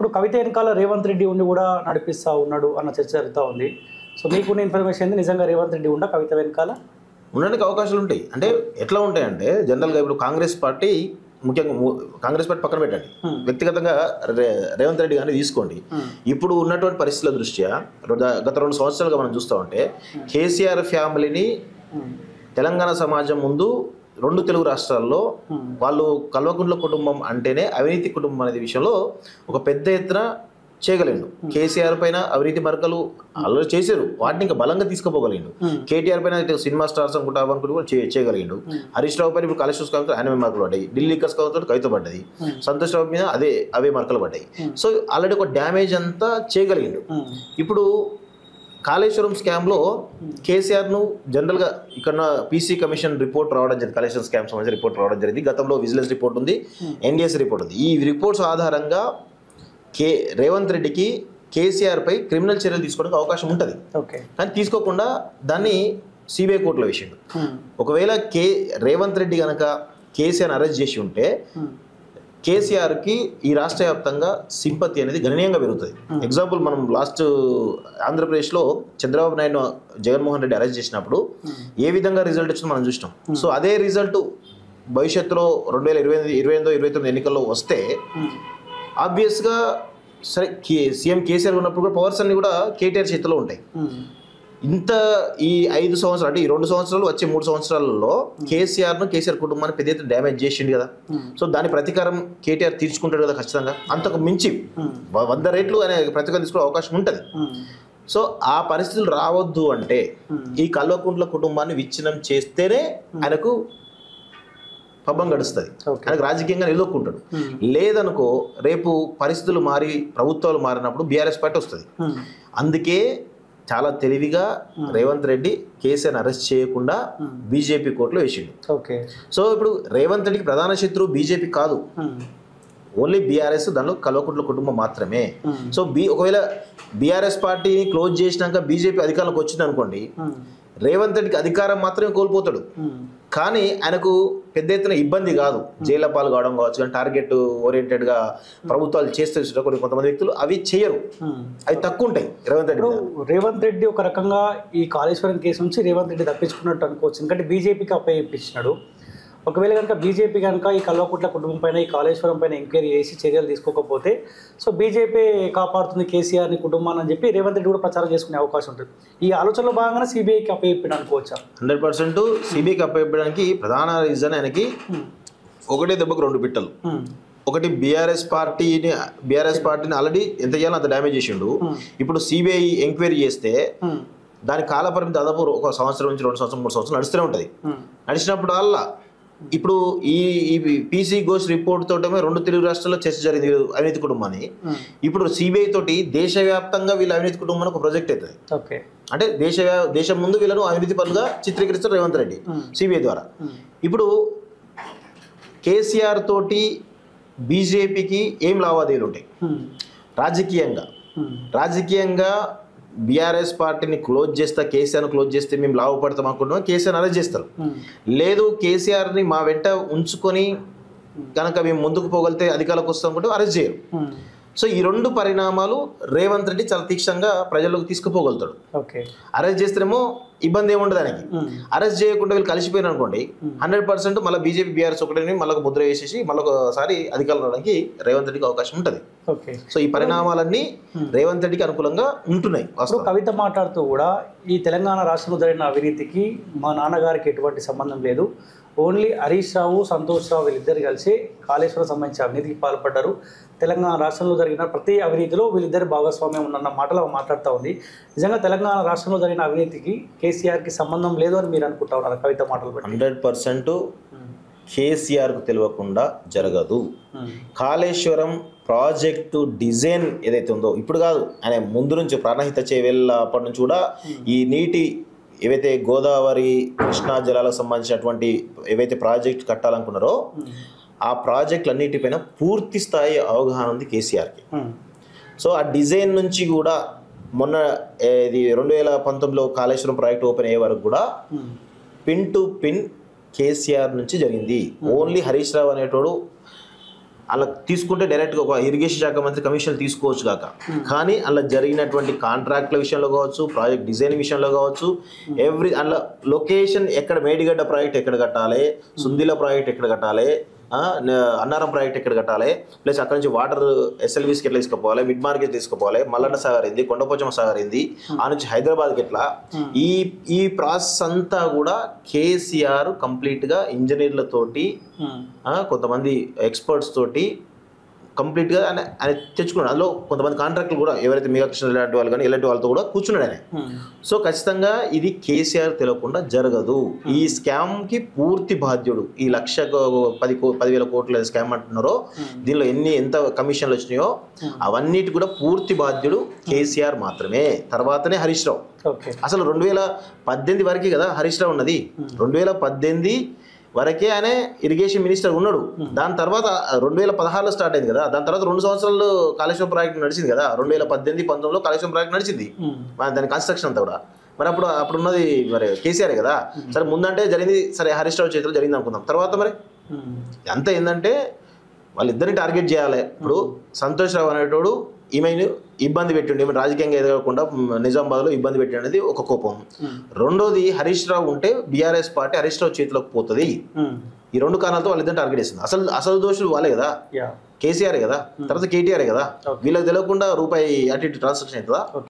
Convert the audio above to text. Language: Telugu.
ఇప్పుడు కవిత వెనకాల రేవంత్ రెడ్డి ఉండి కూడా నడిపిస్తూ ఉన్నాడు అన్న చర్చ జరుగుతూ ఉంది. సో మీకున్న ఇన్ఫర్మేషన్ ఏంది, నిజంగా రేవంత్ రెడ్డి ఉండా కవిత వెనకాల ఉండడానికి అవకాశాలు ఉంటాయి. అంటే ఎట్లా ఉంటాయంటే జనరల్గా ఇప్పుడు కాంగ్రెస్ పార్టీ, ముఖ్యంగా కాంగ్రెస్ పార్టీ పక్కన పెట్టండి, వ్యక్తిగతంగా రేవంత్ రెడ్డి గారిని తీసుకోండి. ఇప్పుడు ఉన్నటువంటి పరిస్థితుల దృష్ట్యా గత 2 సంవత్సరాలుగా మనం చూస్తూ ఉంటే కేసీఆర్ ఫ్యామిలీని తెలంగాణ సమాజం ముందు 2 తెలుగు రాష్ట్రాల్లో వాళ్ళు కల్వకుంట్ల కుటుంబం అంటేనే అవినీతి కుటుంబం అనే విషయంలో ఒక పెద్ద ఎత్తున చేయగలిండు. కేసీఆర్ పైన అవినీతి మరకలు అల్లరి చేశారు, వాటిని ఇంకా బలంగా తీసుకుపోగలిగిండు. కేటీఆర్ పైన సినిమా స్టార్స్ అనుకుంటా అనుకుంటూ కూడా చేయగలిగిండు. హరీష్ రావు పైన ఇప్పుడు కలెక్షన్స్ కావచ్చు 8 మార్కులు పడ్డాయి, ఢిల్లీ లీకర్స్ కావచ్చు కవిత పడ్డది, సంతోష్ రావు మీద అవే మార్కులు పడ్డాయి. సో ఆల్రెడీ ఒక డ్యామేజ్ అంతా చేయగలిగిండు. ఇప్పుడు కాళేశ్వరం స్కామ్లో కేసీఆర్ను జనరల్గా ఇక్కడ పీసీ కమిషన్ రిపోర్ట్ రావడం జరిగింది, కాళేశ్వరం స్కామ్ సంబంధించిన రిపోర్ట్ రావడం జరిగింది. గతంలో విజిలెన్స్ రిపోర్ట్ ఉంది, ఎన్డీఎస్ రిపోర్ట్ ఉంది. ఈ రిపోర్ట్స్ ఆధారంగా రేవంత్ రెడ్డికి కేసీఆర్ పై క్రిమినల్ చర్యలు తీసుకోవడానికి అవకాశం ఉంటుంది. కానీ తీసుకోకుండా దాన్ని సిబిఐ కోర్టులో వేసిండు. ఒకవేళ రేవంత్ రెడ్డి కనుక కేసీఆర్ అరెస్ట్ చేసి ఉంటే కేసీఆర్కి ఈ రాష్ట్ర వ్యాప్తంగా సింపతి అనేది గణనీయంగా పెరుగుతుంది. ఎగ్జాంపుల్ మనం లాస్ట్ ఆంధ్రప్రదేశ్లో చంద్రబాబు నాయుడు జగన్మోహన్ రెడ్డి అరెస్ట్ చేసినప్పుడు ఏ విధంగా రిజల్ట్ వచ్చిందో మనం చూసినాం. సో అదే రిజల్ట్ భవిష్యత్తులో 2028 ఎన్నికల్లో వస్తే ఆబ్వియస్గా సరే సీఎం కేసీఆర్ ఉన్నప్పుడు కూడా పవర్స్ అన్ని కూడా కేటీఆర్ చేతిలో ఉంటాయి. ఇంత ఈ 5 సంవత్సరాలు అంటే ఈ 2 సంవత్సరాలు వచ్చే 3 సంవత్సరాలలో కేసీఆర్ కుటుంబాన్ని పెద్ద ఎత్తున డ్యామేజ్ చేసిండు కదా. సో దాని ప్రతీకారం కేటీఆర్ తీర్చుకుంటాడు కదా ఖచ్చితంగా. అంతకు మించి 100 రెట్లు అనే ప్రతీకారం తీసుకునే అవకాశం ఉంటుంది. సో ఆ పరిస్థితులు రావద్దు అంటే ఈ కల్వకుంట్ల కుటుంబాన్ని విచ్ఛిన్నం చేస్తేనే ఆయనకు పబ్బం గడుస్తుంది, ఆయనకు రాజకీయంగా నిలదొక్కుంటాడు. లేదనుకో రేపు పరిస్థితులు మారి ప్రభుత్వాలు మారినప్పుడు బీఆర్ఎస్ పార్టీ వస్తుంది. అందుకే చాలా తెలివిగా రేవంత్ రెడ్డి కేసీఆర్ అరెస్ట్ చేయకుండా బీజేపీ కోర్టులో వేసిండు. సో ఇప్పుడు రేవంత్ రెడ్డికి ప్రధాన శత్రువు బీజేపీ కాదు, ఓన్లీ బీఆర్ఎస్, దానిలో కల్వకుంట్ల కుటుంబం మాత్రమే. సో ఒకవేళ బీఆర్ఎస్ పార్టీని క్లోజ్ చేసినాక బీజేపీ అధికారంలోకి వచ్చింది అనుకోండి, రేవంత్ రెడ్డికి అధికారం మాత్రమే కోల్పోతాడు. కానీ ఆయనకు పెద్ద ఎత్తున ఇబ్బంది కాదు, జైళ్ళ పాలు కావడం కావచ్చు. కానీ టార్గెట్ ఓరియంటెడ్గా ప్రభుత్వాలు చేస్తే కొంతమంది వ్యక్తులు అవి చేయరు, అవి తక్కువ ఉంటాయి. రేవంత్ రెడ్డి ఒక రకంగా ఈ కాళేశ్వరం కేసు నుంచి రేవంత్ రెడ్డి తప్పించుకున్నట్టు అనుకోవచ్చు, ఎందుకంటే బీజేపీకి అప్పగించినాడు. ఒకవేళ కనుక బీజేపీ కనుక ఈ కల్వకుంట్ల కుటుంబం పైన ఈ కాళేశ్వరం పైన ఎంక్వైరీ చేసి చర్యలు తీసుకోకపోతే సో బీజేపీ కాపాడుతుంది కేసీఆర్ని కుటుంబాన్ని అని చెప్పి రేవంత్ రెడ్డి కూడా ప్రచారం చేసుకునే అవకాశం ఉంటుంది. ఈ ఆలోచనలో భాగంగా సిబిఐకి అప్పచెప్పాడు అనుకోవచ్చా? 100% సిబిఐకి అప్పచెప్పడానికి ప్రధాన రీజన్ ఆయనకి ఒకటే దెబ్బకు 2 పిట్టలు. ఒకటి బీఆర్ఎస్ పార్టీని ఆల్రెడీ ఎంత చేయాలో అంత డ్యామేజ్ చేసిండు. ఇప్పుడు సిబిఐ ఎంక్వైరీ చేస్తే దాని కాలపరిమితి దాదాపు 1 సంవత్సరం నుంచి 2 సంవత్సరం 3 సంవత్సరాలు నడుస్తూనే ఉంటుంది. నడిచినప్పుడు అలా ఇప్పుడు ఈ పీసీ ఘోష్ రిపోర్ట్ తోటమే 2 తెలుగు రాష్ట్రాల్లో చర్చ జరిగింది అవినీతి కుటుంబాన్ని. ఇప్పుడు సిబిఐ తోటి దేశవ్యాప్తంగా వీళ్ళ అవినీతి కుటుంబాన్ని ఒక ప్రాజెక్ట్ అవుతుంది. అంటే దేశం ముందు వీళ్ళను అవినీతి పనులుగా చిత్రీకరిస్తారు రేవంత్ రెడ్డి సిబిఐ ద్వారా. ఇప్పుడు కేసీఆర్ తోటి బీజేపీకి ఏం లావాదేవీలు ఉంటాయి? రాజకీయంగా బీఆర్ఎస్ పార్టీని క్లోజ్ చేస్తా, కేసీఆర్ని క్లోజ్ చేస్తే మేము లాభపడతాం అనుకుంటున్నాం, కేసీఆర్ అరెస్ట్ చేస్తారు. లేదు కేసీఆర్ని మా వెంట ఉంచుకొని కనుక మేము ముందుకు పోగలితే అధికారులకు వస్తాం అనుకుంటే అరెస్ట్ చేయరు. సో ఈ 2 పరిణామాలు రేవంత్ రెడ్డి చాలా తీక్షణంగా ప్రజల్లోకి తీసుకుపోగలుగుతాడు. అరెస్ట్ చేస్తేనేమో ఇబ్బంది ఏముండదు దానికి. అరెస్ట్ చేయకుండా వీళ్ళు కలిసిపోయిన అనుకోండి 100% మళ్ళీ బీజేపీ బీఆర్ఎస్ ఒకటి మళ్ళీ ముద్ర వేసేసి మళ్ళీ ఒకసారి అధికారులు రావడానికి రేవంత్ రెడ్డికి అవకాశం ఉంటుంది. సో ఈ పరిణామాలన్నీ రేవంత్ రెడ్డికి అనుకూలంగా ఉంటున్నాయి. కవిత మాట్లాడుతూ కూడా ఈ తెలంగాణ రాష్ట్రంలో జరిగిన అవినీతికి మా నాన్నగారికి ఎటువంటి సంబంధం లేదు, ఓన్లీ హరీష్ రావు సంతోష్ రావు వీళ్ళిద్దరు కలిసి కాళేశ్వరం సంబంధించిన అవినీతికి పాల్పడ్డారు, తెలంగాణ రాష్ట్రంలో జరిగిన ప్రతి అవినీతిలో వీళ్ళిద్దరు భాగస్వామ్యం ఉన్నన్న మాటలు మాట్లాడుతూ ఉంది. నిజంగా తెలంగాణ రాష్ట్రంలో జరిగిన అవినీతికి కేసీఆర్కి సంబంధం లేదు అని మీరు అనుకుంటా ఉన్నారు కవిత మాటలు? 100% కేసీఆర్కు తెలియకుండా జరగదు. కాళేశ్వరం ప్రాజెక్టు డిజైన్ ఏదైతే ఉందో ఇప్పుడు కాదు, ఆయన ముందు నుంచి ప్రాణహిత చేవేళ్ళప్పటి నుంచి కూడా ఈ నీటి ఏవైతే గోదావరి కృష్ణా జలాలకు సంబంధించినటువంటి ఏవైతే ప్రాజెక్ట్ కట్టాలనుకున్నారో ఆ ప్రాజెక్టులన్నిటిపైన పూర్తి స్థాయి అవగాహన ఉంది కేసీఆర్కి. సో ఆ డిజైన్ నుంచి కూడా మొన్న ఇది 2019లో కాళేశ్వరం ప్రాజెక్ట్ ఓపెన్ అయ్యే వరకు కూడా పిన్ టు పిన్ కేసీఆర్ నుంచి జరిగింది. ఓన్లీ హరీష్ రావు అనేటోడు అలా తీసుకుంటే డైరెక్ట్గా ఒక ఇరిగేషన్ శాఖ మంత్రి కమిషన్ తీసుకోవచ్చు కాక, కానీ అలా జరిగినటువంటి కాంట్రాక్ట్ల విషయంలో కావచ్చు, ప్రాజెక్ట్ డిజైన్ విషయంలో కావచ్చు, అలా లొకేషన్ ఎక్కడ మేడిగడ్డ ప్రాజెక్ట్ ఎక్కడ కట్టాలి, సుందిల ప్రాజెక్ట్ ఎక్కడ కట్టాలి, అన్నారం ప్రాజెక్ట్ ఎక్కడ కట్టాలి, ప్లస్ అక్కడ నుంచి వాటర్ ఎస్ఎల్వీస్కి ఎట్లా తీసుకుపోవాలి, మిడ్ మార్కెట్ తీసుకుపోవాలి, మల్లన్న సాగర్ ఏంది, కొండపోచమ్మ సాగర్ ఏంది, ఆ నుంచి హైదరాబాద్కి ఎట్లా, ఈ ప్రాసెస్ అంతా కూడా కేసీఆర్ కంప్లీట్గా ఇంజనీర్లతోటి కొంతమంది ఎక్స్పర్ట్స్ తోటి కంప్లీట్గా ఆయన తెచ్చుకున్నాడు. అందులో కొంతమంది కాంట్రాక్టులు కూడా ఎవరైతే మెగా కృష్ణ లాంటి వాళ్ళు కానీ ఇలాంటి వాళ్ళతో కూడా కూర్చున్నాడు ఆయన. సో ఖచ్చితంగా ఇది కేసీఆర్ తెలియకుండా జరగదు. ఈ స్కామ్కి పూర్తి బాధ్యుడు, ఈ 10,000 కోట్ల స్కామ్ అంటున్నారో దీనిలో ఎంత కమిషన్లు వచ్చినాయో అవన్నిటి కూడా పూర్తి బాధ్యుడు కేసీఆర్ మాత్రమే, తర్వాతనే హరీష్ రావు. అసలు 2018 వరకే కదా హరీష్ రావు ఉన్నది. 2018 వరకే ఆయన ఇరిగేషన్ మినిస్టర్ ఉన్నాడు. దాని తర్వాత 2016లో స్టార్ట్ అయింది కదా, దాని తర్వాత 2 సంవత్సరాలు కాళేశ్వరం ప్రాజెక్ట్ నడిచింది కదా. 2018-19లో కాళేశ్వరం ప్రాజెక్ట్ నడిచింది, దాని కన్స్ట్రక్షన్ అంతా కూడా. మరి అప్పుడు ఉన్నది మరి కేసీఆర్ కదా. సరే ముందంటే జరిగింది, సరే హరీష్ రావు చేతిలో జరిగింది అనుకుందాం. తర్వాత మరి అంతా ఏంటంటే వాళ్ళిద్దరిని టార్గెట్ చేయాలి. ఇప్పుడు సంతోష్ రావు అనేటోడు ఈమెను ఇబ్బంది పెట్టిండి, రాజకీయంగా ఎదగకుండా నిజామాబాద్లో ఇబ్బంది పెట్టి అనేది ఒక కోపం. రెండోది హరీష్ రావు ఉంటే బీఆర్ఎస్ పార్టీ హరీష్ రావు చేతిలోకి పోతుంది. ఈ 2 కారణాలతో వాళ్ళిద్దరిని టార్గెట్ చేస్తుంది. అసలు దోషులు వాళ్ళే కదా, కేసీఆర్ కదా, తర్వాత కేటీఆర్ కదా. వీళ్ళకి తెలియకుండా రూపాయి అటు ఇటు ట్రాన్సాక్షన్ అవుతుందా?